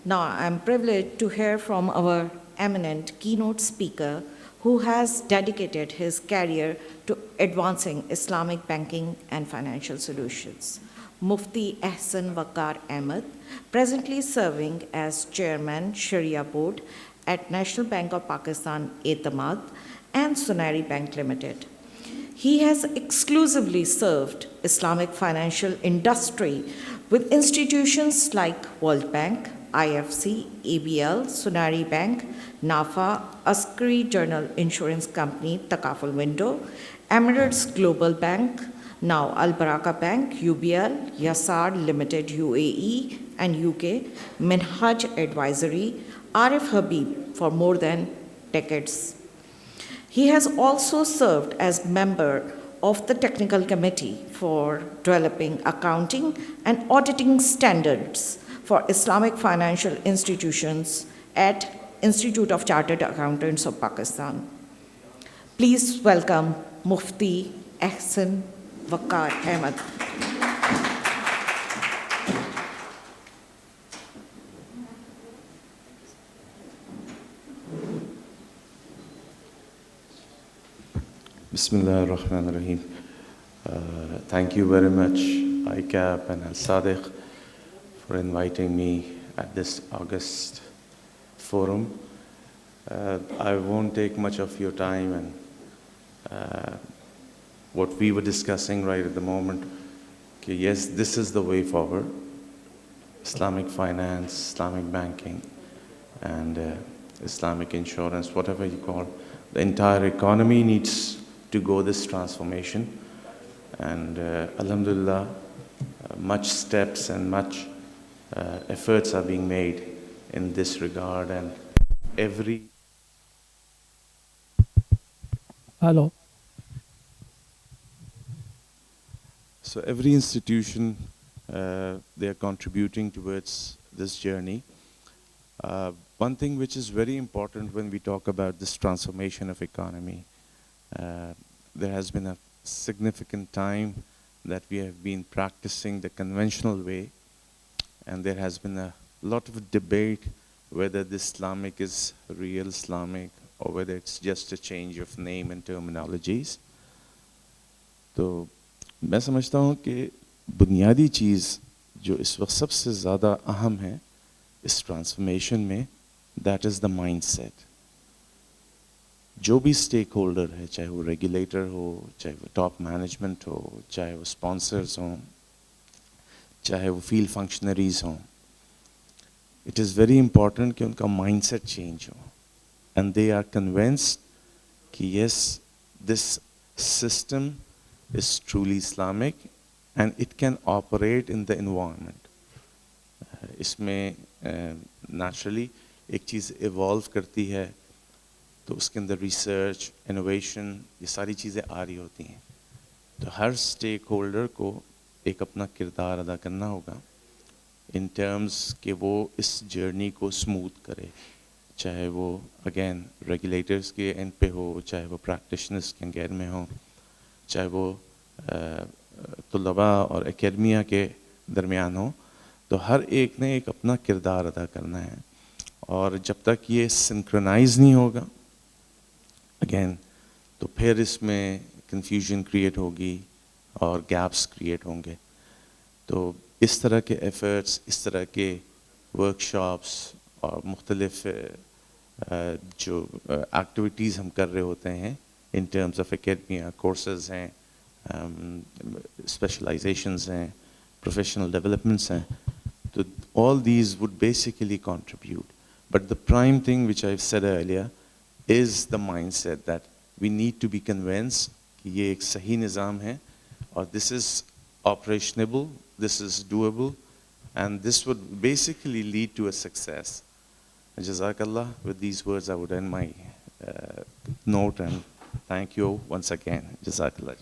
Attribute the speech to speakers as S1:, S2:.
S1: Now, I'm privileged to hear from our eminent keynote speaker who has dedicated his career to advancing Islamic banking and financial solutions. Mufti Ehsan Waqar Ahmed, presently serving as Chairman Sharia Board at National Bank of Pakistan Etamad and Sunari Bank Limited. He has exclusively served Islamic financial industry with institutions like World Bank, IFC, ABL, Sunari Bank, NAFA, Askari General Insurance Company, Takaful Window, Emirates Global Bank, now Al Baraka Bank, UBL, Yasar Limited UAE and UK, Minhaj Advisory, Arif Habib for more than decades. He has also served as member of the Technical Committee for developing accounting and auditing standards for Islamic financial institutions at Institute of Chartered Accountants of Pakistan. Please welcome Mufti Ehsan Waqar Ahmed.
S2: Bismillah ar-Rahman ar-Rahim. Thank you very much, ICAP and Al-Sadiq, for inviting me at this August forum. I won't take much of your time, and what we were discussing right at the moment, okay, yes, this is the way forward. Islamic finance, Islamic banking, and Islamic insurance, whatever you call, the entire economy needs to go this transformation. And alhamdulillah, much steps and much efforts are being made in this regard, and every
S3: Hello.
S2: So every institution, they are contributing towards this journey. One thing which is very important when we talk about this transformation of economy, there has been a significant time that we have been practicing the conventional way, and there has been a lot of debate whether the Islamic is real Islamic or whether it's just a change of name and terminologies. तो मैं समझता हूँ कि बुनियादी चीज़ जो इस वक्त सबसे ज़्यादा अहम है इस ट्रांसफॉर्मेशन में, दैट इज़ द माइंडसेट. जो भी स्टेक होल्डर है, चाहे वो रेगुलेटर हो, चाहे वो टॉप मैनेजमेंट हो, चाहे वो स्पॉन्सर्स हों, चाहे वो फील्ड फंक्शनरीज हों, इट इज़ वेरी इंपॉर्टेंट कि उनका माइंडसेट चेंज हो, एंड दे आर कन्विंस्ड कि yes, this system is truly Islamic and it can operate in the environment. इसमें naturally एक चीज़ evolve करती है तो उसके अंदर research, innovation, ये सारी चीज़ें आ रही होती हैं. तो हर stakeholder को एक अपना किरदार अदा करना होगा in terms कि वो इस journey को smooth करे, चाहे वो again regulators के end पे हो, चाहे वो practitioners के गैर में हो, चाहे वो तुलबा और एकेडमिया के दरमियान हो. तो हर एक ने एक अपना किरदार अदा करना है, और जब तक ये सिंक्रोनाइज नहीं होगा अगेन, तो फिर इसमें कंफ्यूजन क्रिएट होगी और गैप्स क्रिएट होंगे. तो इस तरह के एफर्ट्स, इस तरह के वर्कशॉप्स और मुख्तलिफ जो एक्टिविटीज़ हम कर रहे होते हैं in terms of academia, courses हैं, specializations हैं, professional developments हैं, so all these would basically contribute. But the prime thing which I've said earlier is the mindset that we need to be convinced कि ये एक सही निज़ाम है और this is operationable, this is doable, and this would basically lead to a success. Jazakallah. With these words I would end my note, and thank you once again. Jazakallah.